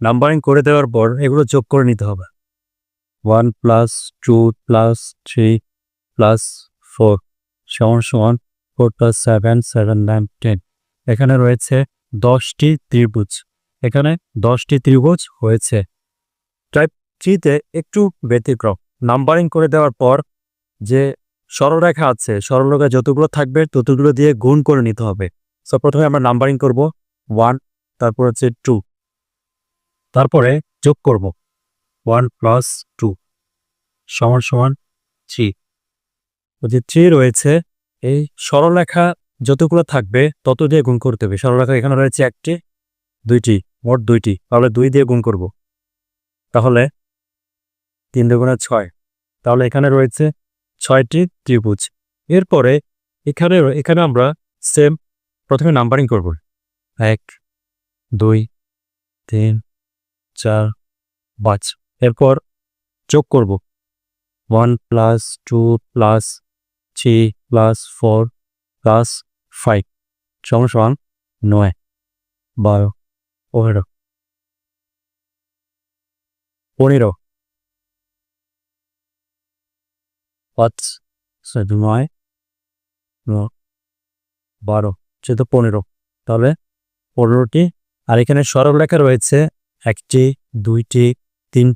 Numbering করে দেওয়ার পর এগুলো যোগ করে নিতে হবে। 1 + 2 + 3 + 4 সমান 4 + 7 7 9 10। এখানে রয়েছে 10টি ত্রিভুজ। এখানে 10টি ত্রিভুজ হয়েছে। টাইপ 3 তে একটু ব্যতিক্রম। নাম্বারিং করে দেওয়ার পর যে সরলরেখা আছে, সরলরেখা যতগুলো থাকবে ততগুলো দিয়ে গুণ করে নিতে হবে। সো প্রথমে আমরা নাম্বারিং করব 1, তারপর হচ্ছে 2, তারপরে যোগ করব 1 + 2 সমান 3। যে 3 রয়েছে, এই সরলরেখা যতগুলো থাকবে তত দিয়ে গুণ করতে হবে। সরলরেখা এখানে রয়েছে 1টি, 2টি, মোট 2টি, তাহলে 2 দিয়ে গুণ করব। তাহলে 3 × 6, তাহলে এখানে রয়েছে 6টি ত্রিভুজ। এরপরে এখানে আমরা সেম প্রথমে নাম্বারিং করব 1 2 3 4 5। এরপর যোগ করব 1 + 2 + 3 + 4 + 5 সমান 9 12 15 15 5 7 9 12 যেহেতু 15, তাহলে 15টি। আর এখানে সরলরেখা রয়েছে 1টি, 2টি, 3টি।